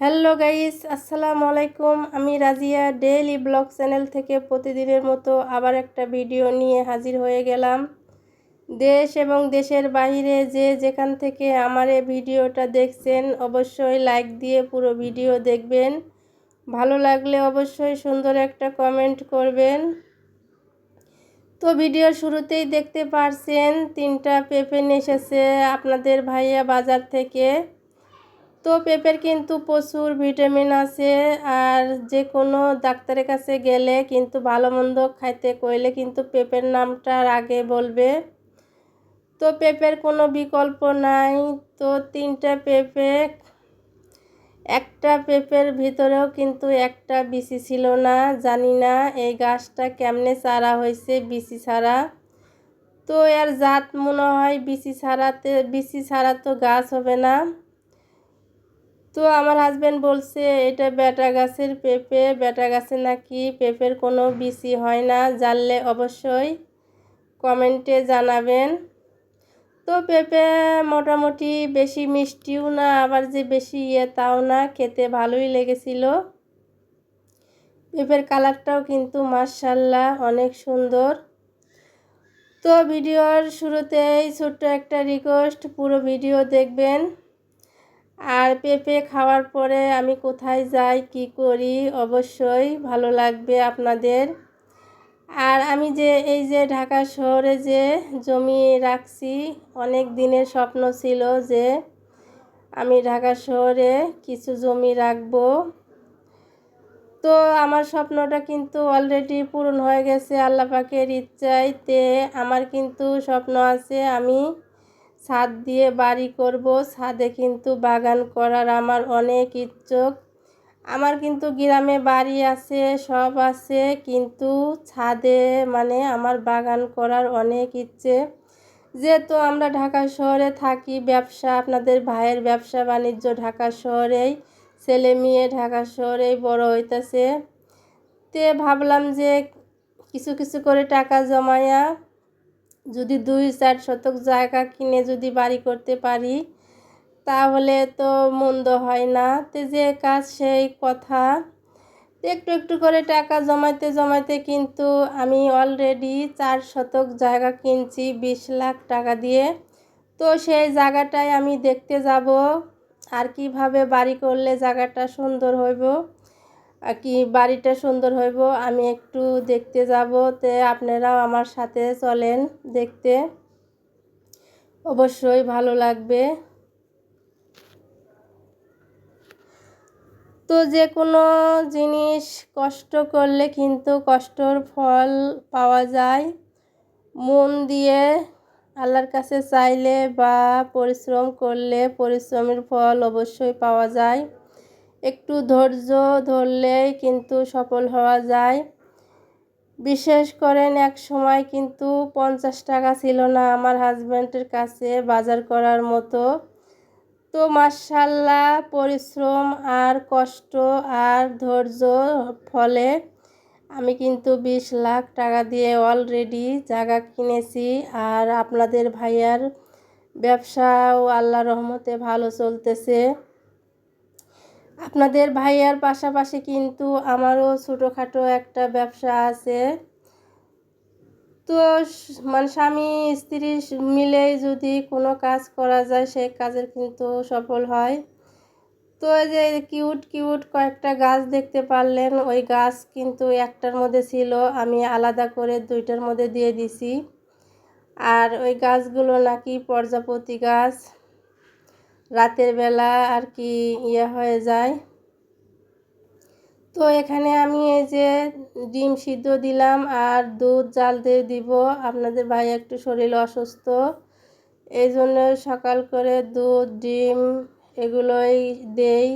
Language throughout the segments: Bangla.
হ্যালো গাইস, আসসালামু আলাইকুম। আমি রাজিয়া ডেইলি ব্লগ চ্যানেল থেকে প্রতিদিনের মতো আবার একটা ভিডিও নিয়ে হাজির হয়ে গেলাম। দেশ এবং দেশের বাইরে যে যেখান থেকে আমার এই ভিডিওটা দেখছেন অবশ্যই লাইক দিয়ে পুরো ভিডিও দেখবেন। ভালো লাগলে অবশ্যই সুন্দর একটা কমেন্ট করবেন। তো ভিডিওর শুরুতেই দেখতে পারছেন 3টা পেঁপে নিয়ে এসেছে আপনাদের ভাইয়া বাজার থেকে। তো পেঁপের কিন্তু প্রচুর ভিটামিন আছে, আর যে কোনো ডাক্তারের কাছে গেলে কিন্তু ভালো মন্দ খাইতে কইলে কিন্তু পেঁপের নামটার আগে বলবে। তো পেঁপের কোনো বিকল্প নাই। তো 3টা পেঁপে, একটা পেঁপের ভিতরেও কিন্তু একটা বিচি ছিল না। জানি না এই গাছটা কেমনে চারা হয়েছে বিচি ছাড়া। তো এর জাত মনে হয় বিচি ছাড়া তো গাছ হবে না। তো আমার হাজব্যান্ড বলছে এটা বেটা গাছের পেঁপে, বেটা গাছে নাকি পেঁপের কোনো বিচি হয় না। জানলে অবশ্যই কমেন্টে জানাবেন। তো পেঁপে মোটামুটি বেশি মিষ্টিও না, আবার যে বেশি তাও না, খেতে ভালোই লেগেছিল। পেঁপের কালারটাও কিন্তু মাশাআল্লাহ অনেক সুন্দর। তো ভিডিওর শুরুতেই ছোট্ট একটা রিকোয়েস্ট, পুরো ভিডিও দেখবেন। আর পেঁপে খাওয়ার পরে আমি কোথায় যাই কি করি অবশ্যই ভালো লাগবে আপনাদের। আর আমি যে এই যে ঢাকা শহরে যে জমি রাখছি, অনেক দিনের স্বপ্ন ছিল যে আমি ঢাকা শহরে কিছু জমি রাখবো। তো আমার স্বপ্নটা কিন্তু অলরেডি পূরণ হয়ে গেছে আল্লাহ পাকের ইচ্ছাইতে। আমার কিন্তু স্বপ্ন আছে আমি ছাদ দিয়ে বাড়ি করব, ছাদে কিন্তু বাগান করার আমার অনেক ইচ্ছুক। আমার কিন্তু গ্রামে বাড়ি আছে, সব আছে, কিন্তু ছাদে মানে আমার বাগান করার অনেক ইচ্ছে। যেহেতু আমরা ঢাকা শহরে থাকি, ব্যবসা আপনাদের ভাইয়ের ব্যবসা বাণিজ্য ঢাকা শহরেই, ছেলে মেয়ে ঢাকা শহরেই বড় হইতেছে। তে ভাবলাম যে কিছু কিছু করে টাকা জমায়া যদি 2-4 শতক জায়গা কিনে যদি বাড়ি করতে পারি তাহলে তো মন্দ হয় না। তে যে কাজ সেই কথা। একটু একটু করে টাকা জমাইতে জমাইতে কিন্তু আমি অলরেডি 4 শতক জায়গা কিনছি 20 লাখ টাকা দিয়ে। তো সেই জায়গাটায় আমি দেখতে যাব আর কিভাবে বাড়ি করলে জায়গাটা সুন্দর হইব, আর কি বাড়িটা সুন্দর হইব আমি একটু দেখতে যাব। তে আপনারাও আমার সাথে চলেন, দেখতে অবশ্যই ভালো লাগবে। তো যে কোনো জিনিস কষ্ট করলে কিন্তু কষ্টর ফল পাওয়া যায়। মন দিয়ে আল্লাহর কাছে চাইলে বা পরিশ্রম করলে পরিশ্রমের ফল অবশ্যই পাওয়া যায়। একটু ধৈর্য ধরলেই কিন্তু সফল হওয়া যায়। বিশেষ করেন এক সময় কিন্তু 50 টাকা ছিল না আমার হাজব্যান্ডের কাছে বাজার করার মতো। তো মাশাআল্লাহ পরিশ্রম আর কষ্ট আর ধৈর্য ফলে আমি কিন্তু 20 লাখ টাকা দিয়ে অলরেডি জায়গা কিনেছি। আর আপনাদের ভাইয়ার ব্যবসাও আল্লাহর রহমতে ভালো চলতেছে। আপনাদের ভাইয়ার পাশাপাশি কিন্তু আমারও ছোটোখাটো একটা ব্যবসা আছে। তো মানে স্বামী স্ত্রী মিলেই যদি কোনো কাজ করা যায় সেই কাজের কিন্তু সফল হয়। তো এই যে কিউট কিউট কয়েকটা গাছ দেখতে পারলেন, ওই গাছ কিন্তু একটার মধ্যে ছিল, আমি আলাদা করে 2টার মধ্যে দিয়ে দিছি। আর ওই গাছগুলো নাকি প্রজাপতি গাছ, রাতের বেলা আর কি হয়ে যায়। তো এখানে আমি এই যে ডিম সিদ্ধ দিলাম আর দুধ জাল দিয়ে দিব। আপনাদের ভাই একটু শরীর অসুস্থ, এই জন্য সকাল করে দুধ ডিম এগুলোই দেই।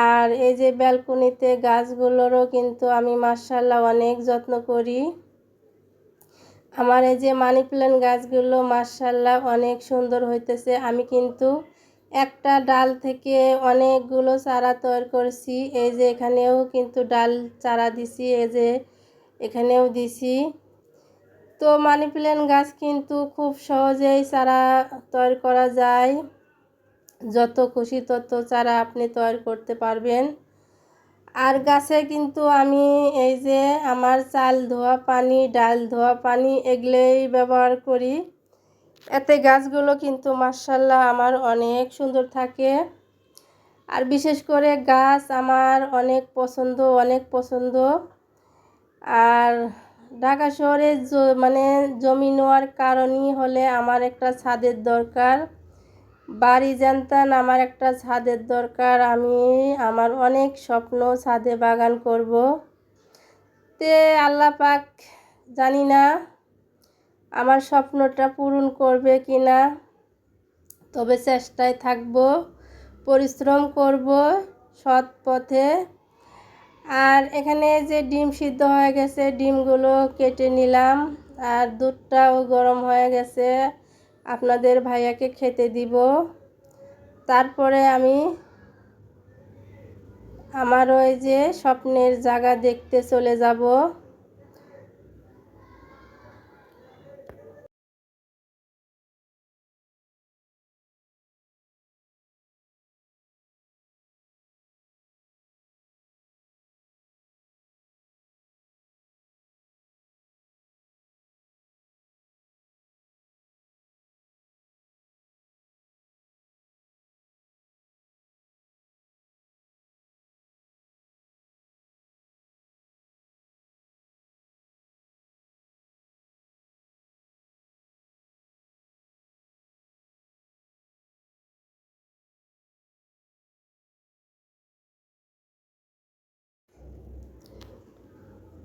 আর এই যে ব্যালকনিতে গাছগুলোরও কিন্তু আমি মাশাআল্লাহ অনেক যত্ন করি। আমার এই যে মানি প্ল্যান্ট গাছগুলো মাশাআল্লাহ অনেক সুন্দর হইতেছে। আমি কিন্তু একটা ডাল থেকে অনেকগুলো চারা তৈরি করেছি। এই যে এখানেও কিন্তু ডাল চারা দিছি, এই যে এখানেও দিছি। তো মানি প্ল্যান্ট গাছ কিন্তু খুব সহজেই চারা তৈরি করা যায়। যত খুশি তত চারা আপনি তৈরি করতে পারবেন। আর গাছে কিন্তু আমি এই যে আমার চাল ধোয়া পানি, ডাল ধোয়া পানি এগুলোই ব্যবহার করি। এতে গাছগুলো কিন্তু মাশাআল্লাহ আমার অনেক সুন্দর থাকে। আর বিশেষ করে গাছ আমার অনেক পছন্দ। আর ঢাকা শহরে মানে জমি নেওয়ার কারণই হলে আমার একটা ছাদের দরকার। বাড়ি জানতাম আমার একটা ছাদের দরকার। আমার অনেক স্বপ্ন ছাদে বাগান করব। তে আল্লাহ পাক জানি না আমার স্বপ্নটা পূরণ করবে কি না, তবে চেষ্টায় থাকব, পরিশ্রম করব সৎ পথে। আর এখানে যে ডিম সিদ্ধ হয়ে গেছে, ডিমগুলো কেটে নিলাম। আর দুধটাও গরম হয়ে গেছে, আপনাদের ভাইয়াকে খেতে দিব। তারপরে আমি আমার ওই যে স্বপ্নের জায়গা দেখতে চলে যাব।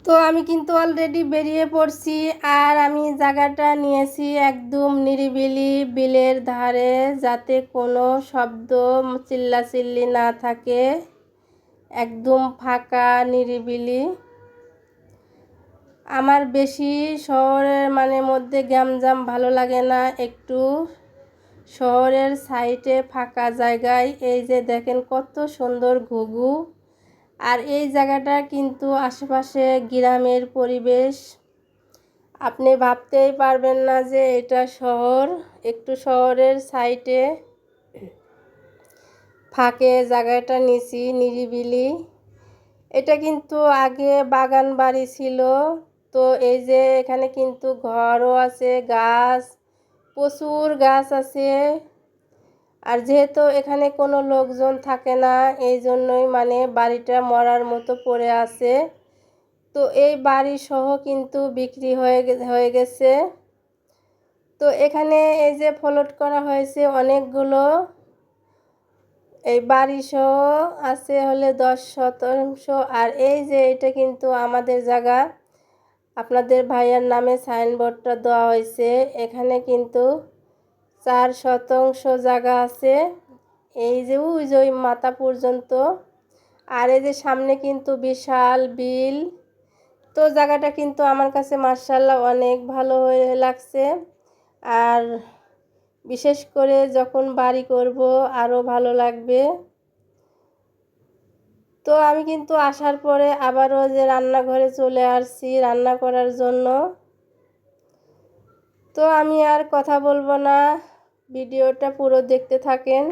তো আমি কিন্তু অলরেডি বেরিয়ে পড়ছি। আর আমি জায়গাটা নিয়েছি একদম নিরিবিলি বিলের ধারে, যাতে কোনো শব্দ চিল্লাচিল্লি না থাকে, একদম ফাঁকা নিরিবিলি। আমার বেশি শহরের মধ্যে গ্যামজাম ভালো লাগে না, একটু শহরের সাইডে ফাঁকা জায়গায়। এই যে দেখেন কত সুন্দর ঘুঘু। আর এই জায়গাটা কিন্তু আশেপাশে গ্রামের পরিবেশ, আপনি ভাবতেই পারবেন না যে এটা শহর। একটু শহরের সাইডে ফাঁকে জায়গাটা নিছি, নিরিবিলি। এটা কিন্তু আগে বাগান বাড়ি ছিল। তো এই যে এখানে কিন্তু ঘরও আছে, গাছ, প্রচুর গাছ আছে। আর যেহেতু এখানে কোনো লোকজন থাকে না, এই জন্যই বাড়িটা মরার মতো পড়ে আছে। তো এই বাড়ি সহ কিন্তু বিক্রি হয়ে গেছে। তো এখানে এই যে প্লট করা হয়েছে অনেকগুলো, এই বাড়ি সহ আছে হলে 10 শতাংশ। আর এই যে এটা কিন্তু আমাদের জায়গা, আপনাদের ভাইয়ার নামে সাইনবোর্ডটা দেওয়া হয়েছে। এখানে কিন্তু 4 শতাংশ জায়গা আছে, এই যে ওই যে মাথা পর্যন্ত। আর এই যে সামনে কিন্তু বিশাল বিল। তো জায়গাটা কিন্তু আমার কাছে মাশাআল্লাহ অনেক ভালো হয়ে লাগছে। আর বিশেষ করে যখন বাড়ি করব আরও ভালো লাগবে। তো আমি কিন্তু আসার পরে আবারও যে রান্নাঘরে চলে আসছি রান্না করার জন্য। তো আমি আর কথা বলবো না, ভিডিওটা পুরো দেখতে থাকেন।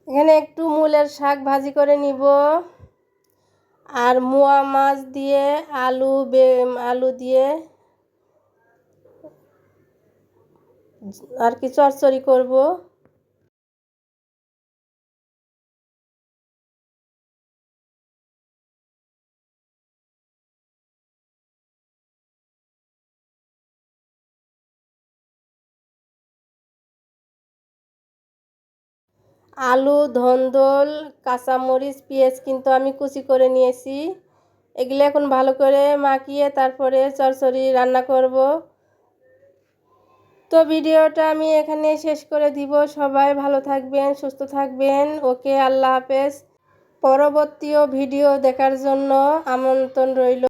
এখানে একটু মূলের শাক ভাজি করে নিব। আর মোয়া মাছ দিয়ে আলু দিয়ে আর কি চচ্চড়ি করব। আলু, ধন্দল, কাঁচামরিচ, পেঁয়াজ কিন্তু আমি কুচি করে নিয়েছি। এগুলো এখন ভালো করে মাখিয়ে তারপরে চচ্চড়ি রান্না করব। তো ভিডিওটা আমি এখানে শেষ করে দিব। সবাই ভালো থাকবেন, সুস্থ থাকবেন। ওকে, আল্লাহ হাফেজ। পরবর্তী ভিডিও দেখার জন্য আমন্ত্রণ রইল।